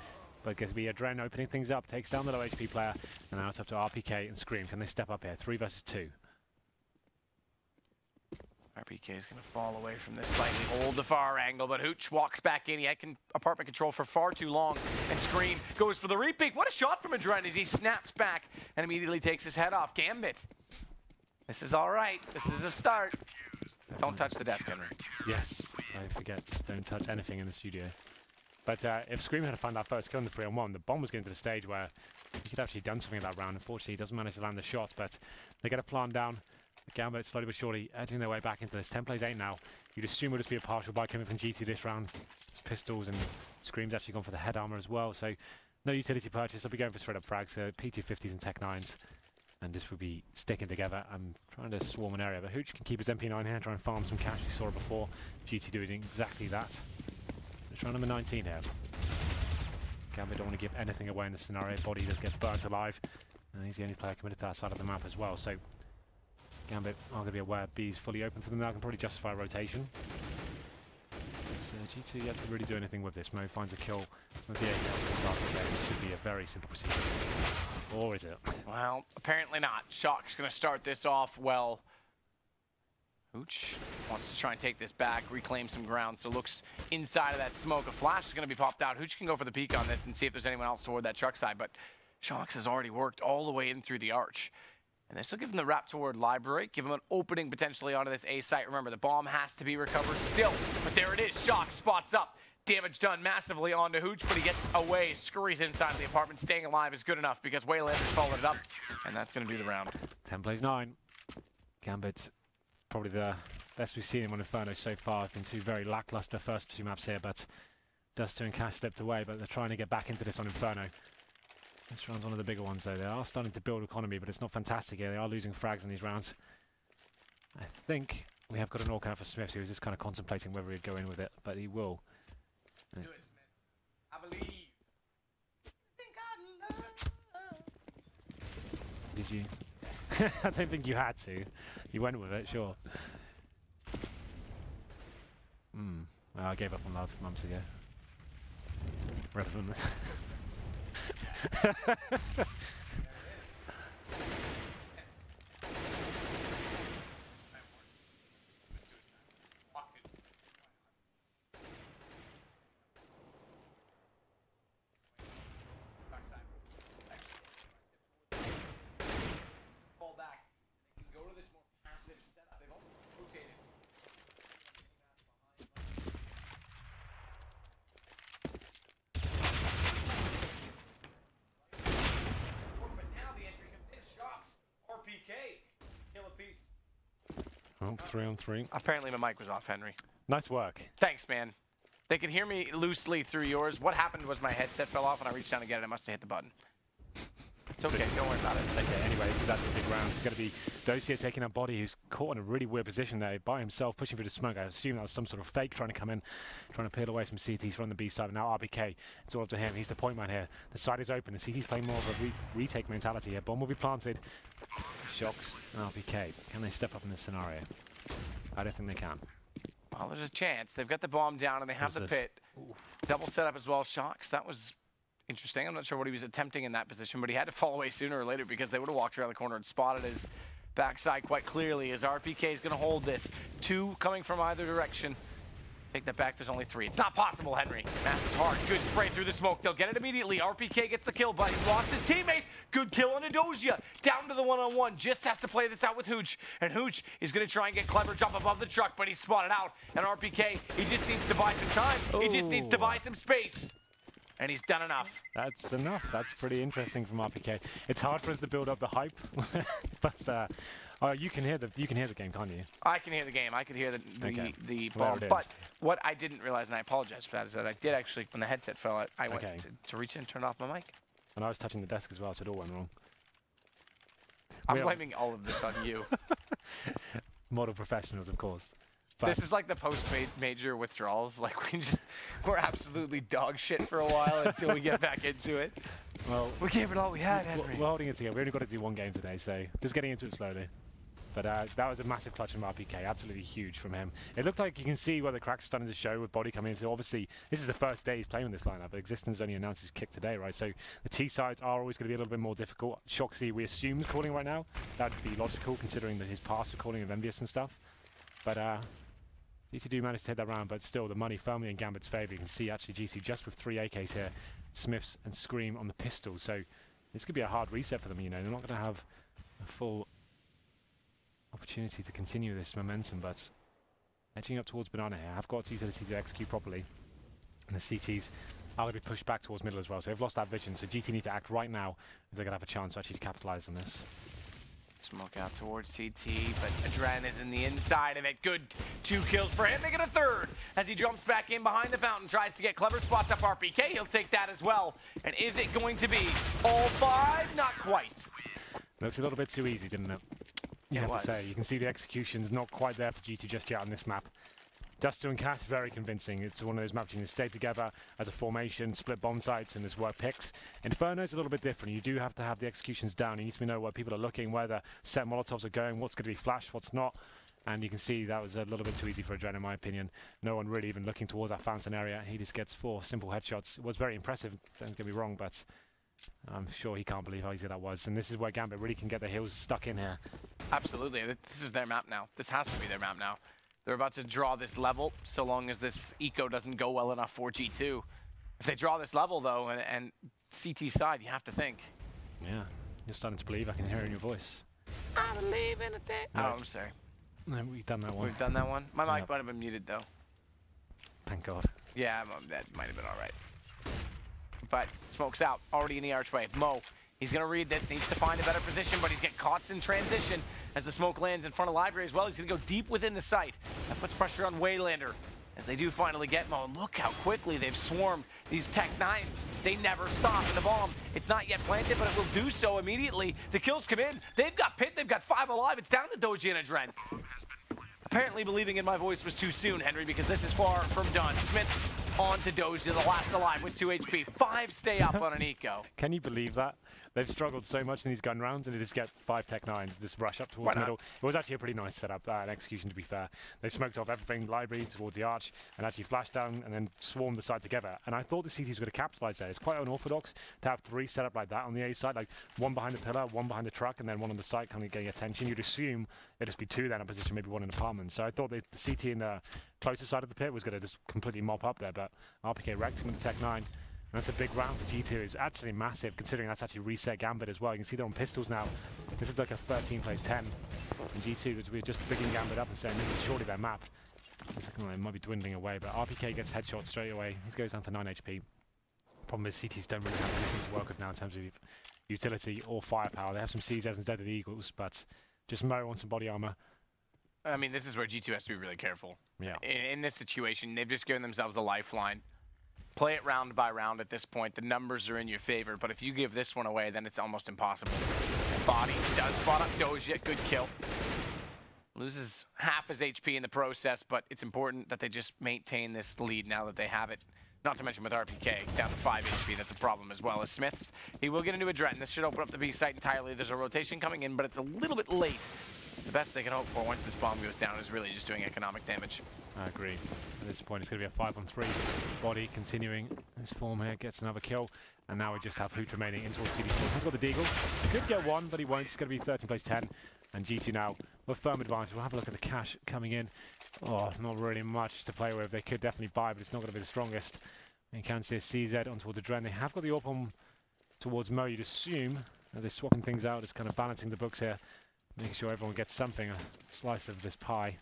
but it's going to be Adren opening things up, takes down the low HP player, and now it's up to RPK and Scream. Can they step up here? 3 versus 2. RPK is going to fall away from this slightly, hold the far angle, but Hooch walks back in. He had apartment control for far too long, and Scream goes for the repeat. What a shot from Adren as he snaps back and immediately takes his head off. Gambit, this is all right. This is a start. Don't touch the desk, Henry. Yes, I forget. Don't touch anything in the studio. But if Scream had to find that first kill in the 3-on-1, the bomb was getting to the stage where he could have actually done something in that round. Unfortunately, he doesn't manage to land the shot, but they get a plant down. Gambit slowly but surely edging their way back into this. 10 plays 8 now. You'd assume it would just be a partial buy coming from GT this round. It's pistols and Scream's actually gone for the head armor as well. So no utility purchase. I'll be going for straight up frags. P250s and Tech 9s. And this will be sticking together. I'm trying to swarm an area, but Hooch can keep his MP9 here, try and farm some cash. We saw it before. GT doing exactly that. Let's try number 19 here. Gambit don't want to give anything away in this scenario. Body does get burnt alive. And he's the only player committed to that side of the map as well. So Gambit are going to be aware B is fully open for them now. Can probably justify a rotation. G2 yet to really do anything with this. Mo finds a kill with the AKL. This should be a very simple procedure. Or is it? Well, apparently not. Shock's going to start this off well. Hooch wants to try and take this back, reclaim some ground, so looks inside of that smoke. A flash is going to be popped out. Hooch can go for the peek on this and see if there's anyone else toward that truck side, but Shox has already worked all the way in through the arch. And this will give him the wrap toward library, give him an opening potentially onto this A site. Remember, the bomb has to be recovered still, but there it is. Shock spots up. Damage done massively onto Hooch, but he gets away, scurries inside of the apartment. Staying alive is good enough because Waylander's followed it up, and that's going to do the round. 10 plays 9. Gambit, probably the best we've seen him on Inferno so far. It's been 2 very lackluster first 2 maps here, but Duster and Cash slipped away, but they're trying to get back into this on Inferno. This round's one of the bigger ones, though. They are starting to build economy, but it's not fantastic here. They are losing frags in these rounds. I think we have got an all count for Smiths. He was just kind of contemplating whether he'd go in with it, but he will. Do it, Smiths. I believe. Think I love. Did you? I don't think you had to. You went with it, sure. Well, I gave up on love months ago. Relevant. Fall back. They can go to this more passive setup. They've all rotated. But now the entry comes in. Shocks. RPK. Kill a piece. Oh, 3 on 3. Apparently my mic was off, Henry. Nice work. Thanks, man. They could hear me loosely through yours. What happened was my headset fell off and I reached down to get it. I must have hit the button. It's okay, don't worry about it. Okay, anyway, so that's the big round. It's going to be Dozier taking out Body, who's caught in a really weird position there by himself, pushing through the smoke. I assume that was some sort of fake trying to come in, trying to peel away some CTs from the B side. But now RBK, it's all up to him. He's the point man here. The side is open. The CT's playing more of a retake mentality here. Bomb will be planted. Shocks and RBK. Can they step up in this scenario? I don't think they can. Well, there's a chance. They've got the bomb down and they have the pit. Double setup as well. Shocks. That was interesting. I'm not sure what he was attempting in that position, but he had to fall away sooner or later because they would have walked around the corner and spotted his backside quite clearly as RPK is going to hold this. 2 coming from either direction. Take that back, there's only 3. It's not possible, Henry. Math is hard. Good spray through the smoke. They'll get it immediately. RPK gets the kill, but he lost his teammate. Good kill on Adosia. Down to the one-on-one. Just has to play this out with Hooch. And Hooch is going to try and get clever, jump above the truck, but he's spotted out. And RPK, he just needs to buy some time. He just needs to buy some space. And he's done enough. That's enough. That's pretty interesting from RPK. It's hard for us to build up the hype, but you can hear the game, can't you? I can hear the game. I could hear the Well, bomb. But what I didn't realize, and I apologize for that, is that I did actually, when the headset fell out, I went to reach in and turn off my mic. And I was touching the desk as well, so it all went wrong. I'm blaming all of this on you. Model professionals, of course. But this is like the post-major withdrawals. Like we're absolutely dog shit for a while until we get back into it. Well, we gave it all we had, Henry. We're holding it together. We only got to do 1 game today, so just getting into it slowly. But that was a massive clutch from RPK, absolutely huge from him. It looked like you can see where the cracks starting to show with Body coming in. So obviously, this is the first day he's playing with this lineup. But Existence only announced his kick today, right? So the T sides are always going to be a little bit more difficult. Shoxy, we assume, is calling right now. That would be logical, considering that his past of calling of Envious and stuff. But GT do manage to hit that round, but still the money firmly in Gambit's favour. You can see actually GT just with 3 AKs here, Smiths and Scream on the pistol. So this could be a hard reset for them, you know. They're not going to have a full opportunity to continue this momentum, but edging up towards Banana here. I've got utility to execute properly. And the CTs are going to be pushed back towards middle as well. So they've lost that vision, so GT need to act right now if they're going to have a chance to actually capitalise on this. Smoke out towards CT, but Adren is in the inside of it. Good 2 kills for him. They get a 3rd as he jumps back in behind the fountain, tries to get clever spots up RPK. He'll take that as well. And is it going to be all 5? Not quite. Looks a little bit too easy, didn't it? You have to say. You can see the execution's not quite there for GT just yet on this map. Duster and Cash, very convincing. It's one of those maps you can stay together as a formation, split bomb sites, and there's work picks. Inferno's a little bit different. You do have to have the executions down. You need to know where people are looking, where the set Molotovs are going, what's going to be flashed, what's not. And you can see that was a little bit too easy for Adren, in my opinion. No one really even looking towards that fountain area. He just gets 4 simple headshots. It was very impressive, don't get me wrong, but I'm sure he can't believe how easy that was. And this is where Gambit really can get the heels stuck in here. Absolutely. This is their map now. This has to be their map now. They're about to draw this level, so long as this eco doesn't go well enough for G2. If they draw this level, though, and CT side, you have to think. Yeah, you're starting to believe. I can hear it in your voice. I believe in a thing. No. Oh, I'm sorry. No, we've done that one. We've done that one? My mic might have been muted, though. Thank God. Yeah, that might have been all right. But smoke's out, already in the archway. Mo, he's going to read this, needs to find a better position, but he's getting caught in transition as the smoke lands in front of Library as well. He's going to go deep within the site. That puts pressure on Waylander as they do finally get Mo. And look how quickly they've swarmed these Tech 9s. They never stop in the bomb. It's not yet planted, but it will do so immediately. The kills come in. They've got Pit. They've got 5 alive. It's down to Doji and Adren. Apparently believing in my voice was too soon, Henry, because this is far from done. Smith's on to Doji, the last alive with 2 HP. 5 stay up on an eco. Can you believe that? They've struggled so much in these gun rounds, and they just get 5 Tech 9s, just rush up towards the middle. It was actually a pretty nice setup, and execution, to be fair. They smoked off everything, Library towards the arch, and actually flashed down and then swarmed the side together. And I thought the CTs were going to capitalize there. It's quite unorthodox to have 3 set up like that on the A side, like 1 behind the pillar, 1 behind the truck, and then 1 on the side kind of getting attention. You'd assume it'd just be 2 then in position, maybe 1 in apartment. So I thought the CT in the closer side of the pit was going to just completely mop up there, but RPK wrecked him with the Tech 9. And that's a big round for G2. It's actually massive, considering that's actually reset Gambit as well. You can see they're on pistols now. This is like a 13 plays 10. And G2, we're just picking Gambit up and saying this is surely their map. It might be dwindling away, but RPK gets headshot straight away. He goes down to 9 HP. Problem is CTs don't really have anything to work with now in terms of utility or firepower. They have some CZs instead of the Eagles, but just Mo on some body armor. I mean, this is where G2 has to be really careful. Yeah. In this situation, they've just given themselves a lifeline. Play it round by round at this point. The numbers are in your favor, but if you give this one away, then it's almost impossible. And Body does spot up Doja. Good kill. Loses half his HP in the process, but it's important that they just maintain this lead now that they have it. Not to mention with RPK, down to 5 HP, that's a problem as well as Smiths. He will get into a Dren. This should open up the B site entirely. There's a rotation coming in, but it's a little bit late. The best they can hope for once this bomb goes down is really just doing economic damage. I agree. At this point, it's going to be a 5-on-3. Body continuing his form here, gets another kill. And now we just have Hoot remaining in towards CD Storm. He's got the Deagle. Could get one, but he won't. It's going to be 13 plays 10. And G2 now with firm advantage. We'll have a look at the cash coming in. Oh, not really much to play with. They could definitely buy, but it's not going to be the strongest. And you can see a CZ on towards the Dren. They have got the AWP on towards Mo. You'd assume that they're swapping things out. It's kind of balancing the books here. Making sure everyone gets something, a slice of this pie.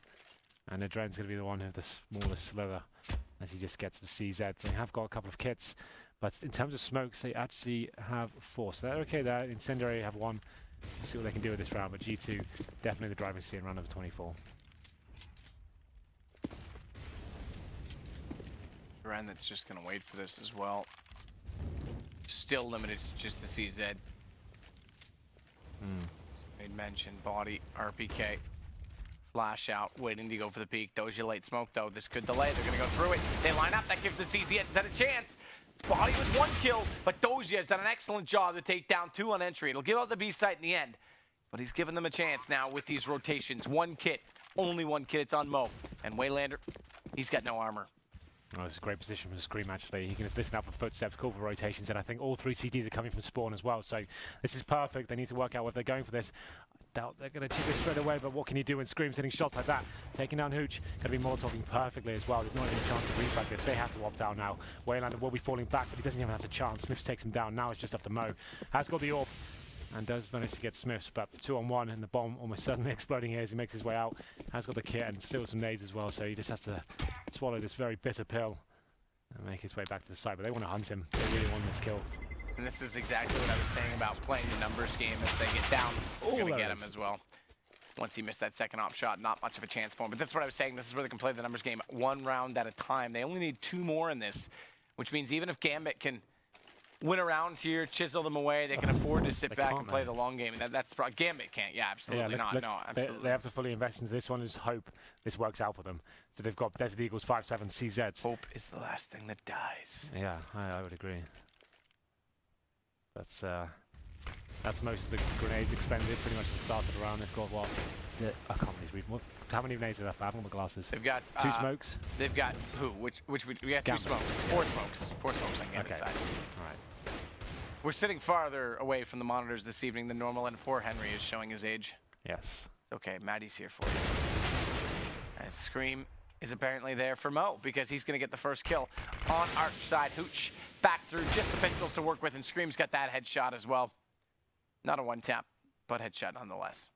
And the Dren's going to be the one with the smallest slither as he just gets the CZ. They have got a couple of kits, but in terms of smokes, they actually have 4. So they're okay there. Incendiary have 1. We'll see what they can do with this round, but G2 definitely the driving seat in round number 24. Dren that's just going to wait for this as well. Still limited to just the CZ. Made mention, Body, RPK. Flash out, waiting to go for the peak. Doja late smoke though. This could delay. They're going to go through it. They line up. That gives the CZ a chance. It's Body with 1 kill, but Doja has done an excellent job to take down 2 on entry. It'll give out the B site in the end, but he's given them a chance now with these rotations. 1 kit, only 1 kit. It's on Mo. And Waylander, he's got no armor. Oh, this is a great position from Scream, actually. He can just listen out for footsteps, call for rotations, and I think all 3 CTs are coming from spawn as well, so this is perfect. They need to work out what they're going for this. Doubt they're going to chip it straight away, but what can you do when Scream's hitting shots like that? Taking down Hooch, going to be Molotoving perfectly as well. There's not even a chance to refrag this. They have to opt out now. Waylander will be falling back, but he doesn't even have a chance. Smiths takes him down. Now it's just up to Mo. Has got the AWP and does manage to get Smiths, but 2-on-1 and the bomb almost certainly exploding here as he makes his way out. Has got the kit and still some nades as well, so he just has to swallow this very bitter pill and make his way back to the side, but they want to hunt him. They really want this kill. And this is exactly what I was saying about playing the numbers game. As they get down, they're going to get him as well. Once he missed that second op shot, not much of a chance for him. But that's what I was saying. This is where they can play the numbers game 1 round at a time. They only need 2 more in this, which means even if Gambit can win a round here, chisel them away, they can afford to sit back and play the long game. And that's the problem. Gambit can't. Yeah, absolutely not. No, absolutely. They have to fully invest into this one and just hope this works out for them. So they've got Desert Eagles 5-7 CZs. Hope is the last thing that dies. Yeah, I would agree. That's most of the grenades expended pretty much at the start of the round. They've got what? I can't believe how many grenades are left? I haven't got my glasses. They've got 2 smokes. They've got who? Which we got Gambit. 2 smokes. 4 smokes. 4 smokes on Gambit side. All right. We're sitting farther away from the monitors this evening than normal, and poor Henry is showing his age. Yes. It's okay, Maddie's here for you. And Scream is apparently there for Mo because he's going to get the first kill on our side. Hooch back through, just the pistols to work with, and Scream's got that headshot as well. Not a 1-tap, but headshot nonetheless.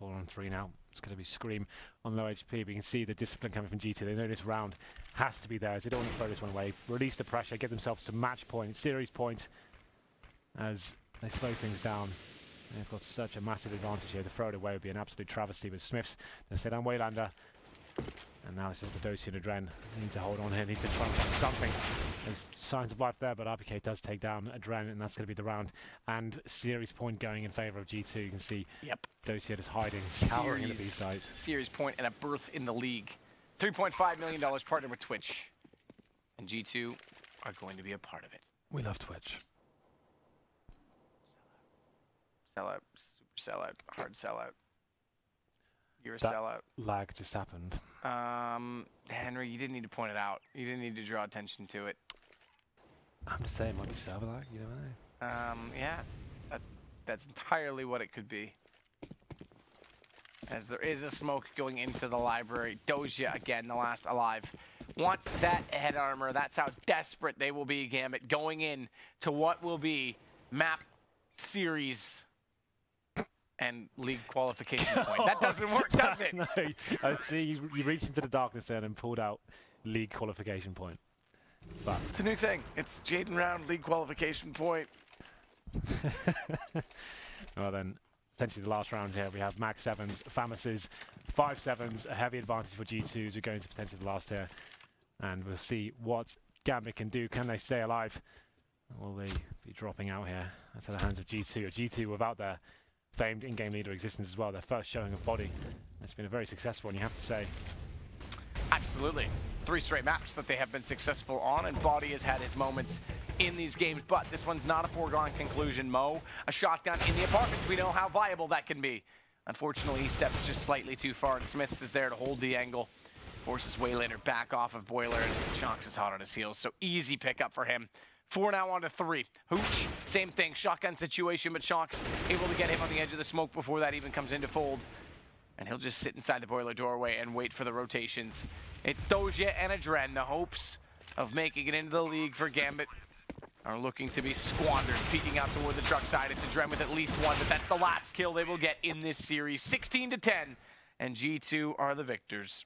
4-on-3 now. It's going to be Scream on low HP, but you can see the discipline coming from G2. They know this round has to be theirs. They don't want to throw this one away. Release the pressure, get themselves to match point, series point, as they slow things down. They've got such a massive advantage here. To throw it away would be an absolute travesty with Smiths. They stay down Waylander. And now it's just Dosia and Adren. They need to hold on here, need to try and find something. There's signs of life there, but RPK does take down Adren, and that's going to be the round. And series point going in favour of G2. You can see Dosia just hiding, cowering in the B side. Series point and a berth in the league. $3.5 million partnered with Twitch. And G2 are going to be a part of it. We love Twitch. Sellout, super sellout, hard sellout. You're a sellout. Lag just happened. Henry, you didn't need to point it out. You didn't need to draw attention to it. I'm just saying, might be server lag. You never know. Yeah, that's entirely what it could be. As there is a smoke going into the library. Doja, again, the last alive, wants that head armor. That's how desperate they will be, Gambit, going in to what will be map series and league qualification point. That doesn't work, does it? No, I see you reached into the darkness there and pulled out league qualification point. But it's a new thing. It's Jaden Round league qualification point. Well then, essentially the last round here, we have Max 7s, Famuses, 5-7s, a heavy advantage for G2s. We're going to potentially the last here. And we'll see what Gambit can do. Can they stay alive? Will they be dropping out here? That's at the hands of G2. G2 without their famed in-game leader existence as well. Their first showing of body. It's been a very successful one, you have to say. Absolutely. 3 straight maps that they have been successful on, and Body has had his moments in these games, but this one's not a foregone conclusion, Mo. A shotgun in the apartments, we know how viable that can be. Unfortunately, he steps just slightly too far, and Smiths is there to hold the angle. Forces Waylander back off of Boiler, and Chonks is hot on his heels, so easy pickup for him. 4 now on to 3. Hooch, same thing, shotgun situation, but Chonks able to get him on the edge of the smoke before that even comes into fold. And he'll just sit inside the Boiler doorway and wait for the rotations. It's Doja and Adren, the hopes of making it into the league for Gambit are looking to be squandered. Peeking out toward the truck side, it's Adren with at least 1, but that's the last kill they will get in this series. 16-10, and G2 are the victors.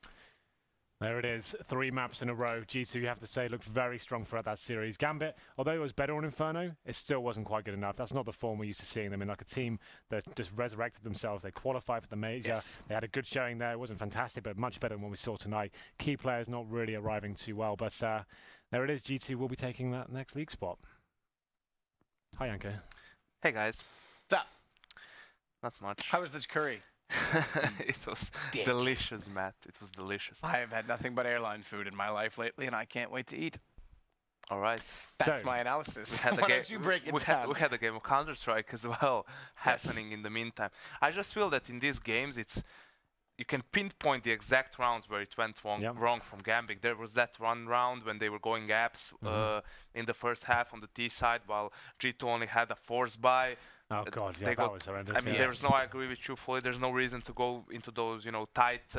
There it is, 3 maps in a row. G2, you have to say, looked very strong throughout that series. Gambit, although it was better on Inferno, it still wasn't quite good enough. That's not the form we're used to seeing them in, like a team that just resurrected themselves. They qualified for the major. Yes. They had a good showing there. It wasn't fantastic, but much better than what we saw tonight. Key players not really arriving too well, but there it is. G2 will be taking that next league spot. Hi, Yanko. Hey, guys. What's up? Not much. How was this curry? It was delicious, Matt. It was delicious. I have had nothing but airline food in my life lately, and I can't wait to eat. All right. That's my analysis. Why don't you break it down? We had a game of Counter-Strike as well happening in the meantime. I just feel that in these games, you can pinpoint the exact rounds where it went wrong from Gambit. There was that one round when they were going apps in the first half on the T side, while G2 only had a force buy. Oh god, yeah, that was horrendous. I mean, there's no. I agree with you fully. There's no reason to go into those, tight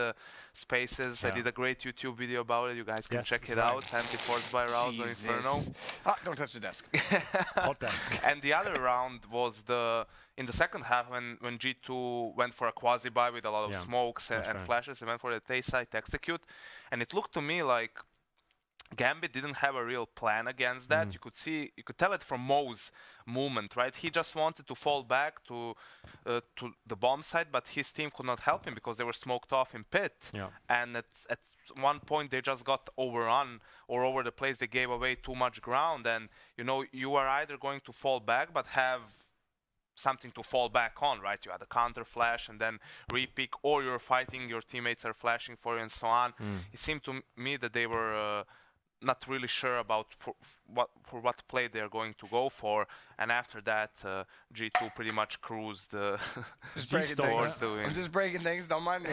spaces. I did a great YouTube video about it. You guys can check it out. Anti-force buy rounds on Inferno. Don't touch the desk. Hot desk. And the other round was in the second half when G2 went for a quasi buy with a lot of smokes and flashes. They went for the T side to execute, and it looked to me like Gambit didn't have a real plan against that. You could tell it from Mo's movement, right? He just wanted to fall back to the bomb side, but his team could not help him because they were smoked off in pit. And at one point they just got overrun or over the place. They gave away too much ground, and you are either going to fall back but have something to fall back on, right? You had a counter flash and then repick, or you're fighting, your teammates are flashing for you and so on. It seemed to me that they were not really sure about for what play they're going to go for, and after that G2 pretty much cruised just breaking things. I'm just breaking things, don't mind me.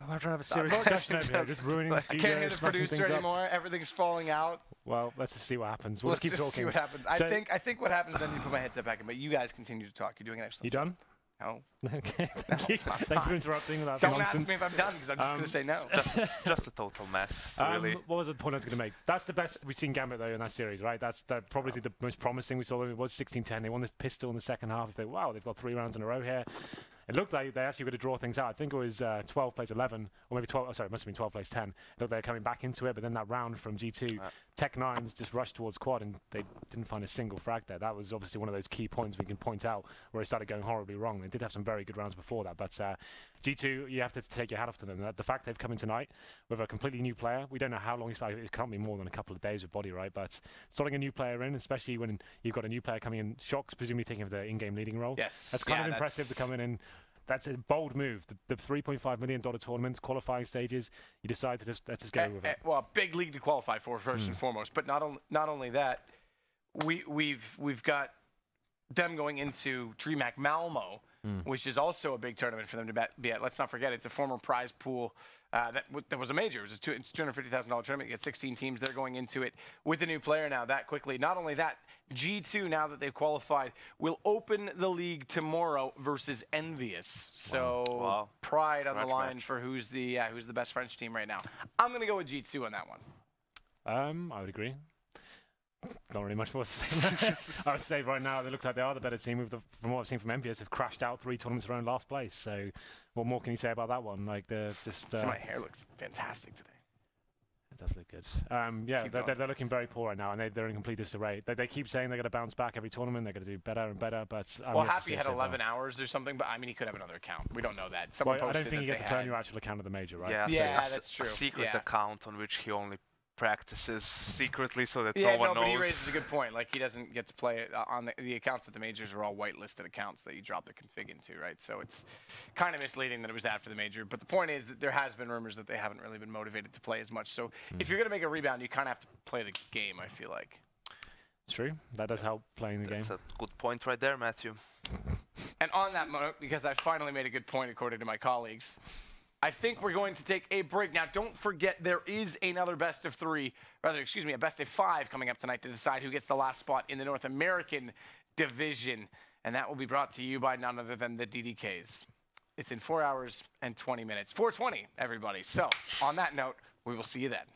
I'm trying to have a serious discussion over here, just ruining the studio. I can't hear the producer anymore. Everything's falling out. Well, let's just see what happens. Let's keep just talking. See what happens. I think what happens then you put my headset back in, but you guys continue to talk. You're doing an excellent You done? No. Okay, thank you. Thank you for interrupting without Don't nonsense. ask me if I'm done, because I'm just going to say no. Just a total mess, really. What was the point I was going to make? That's the best we've seen Gambit, though, in that series, right? That's probably the most promising we saw them. It was 16-10. They won this pistol in the second half. Wow, they've got 3 rounds in a row here. It looked like they actually were going to draw things out. I think it was 12 plays 11, or maybe 12. Oh, sorry, it must have been 12 plays 10. It looked like they were coming back into it, but then that round from G2, Tech9s just rushed towards quad, and they didn't find a single frag there. That was obviously one of those key points we can point out where it started going horribly wrong. They did have some very good rounds before that, but G2, you have to take your hat off to them. The fact they've come in tonight with a completely new player, we don't know how long he's played. It can't be more than a couple of days with body, right? But starting a new player in, especially when you've got a new player coming in, Shocks presumably taking the in-game leading role. Yes. That's kind of impressive to come in and that's a bold move. The $3.5 million tournaments, qualifying stages, you decide to just let's just go with it. Well, a big league to qualify for first and foremost, but not only that, we've got them going into DreamHack Malmo, which is also a big tournament for them to be at. Let's not forget, it's a former prize pool that was a major. It was it's $250,000 tournament. You get 16 teams. They're going into it with a new player now that quickly. Not only that, G2, now that they've qualified, will open the league tomorrow versus Envious. So pride on the line for who's the best French team right now. I'm going to go with G2 on that one. I would agree. Not really much more to say. I would say right now they look like they are the better team. From what I've seen from Envious, have crashed out 3 tournaments around last place. So what more can you say about that one? Like they're just. So my hair looks fantastic today. It does look good. Yeah, they're looking very poor right now, and they're in complete disarray. They keep saying they're going to bounce back every tournament. They're going to do better and better. But Happy had 11 hours or something. But I mean, he could have another account. We don't know that. Someone I don't think you get to turn your actual account of the major, right? Yeah, that's true. A secret account on which he only practices secretly so that yeah, no one knows. But he raises a good point. Like, he doesn't get to play it on the accounts at the majors are all whitelisted accounts that you drop the config into, right? So it's kind of misleading that it was after the major. But the point is that there has been rumors that they haven't really been motivated to play as much. So if you're going to make a rebound, you kind of have to play the game, I feel like. It's true. That does help playing the game. That's a good point right there, Matthew. And on that note, because I finally made a good point according to my colleagues, I think we're going to take a break. Now, don't forget there is another best of 3, rather, excuse me, a best of 5 coming up tonight to decide who gets the last spot in the North American division. And that will be brought to you by none other than the DDKs. It's in 4 hours and 20 minutes. 4:20, everybody. So, on that note, we will see you then.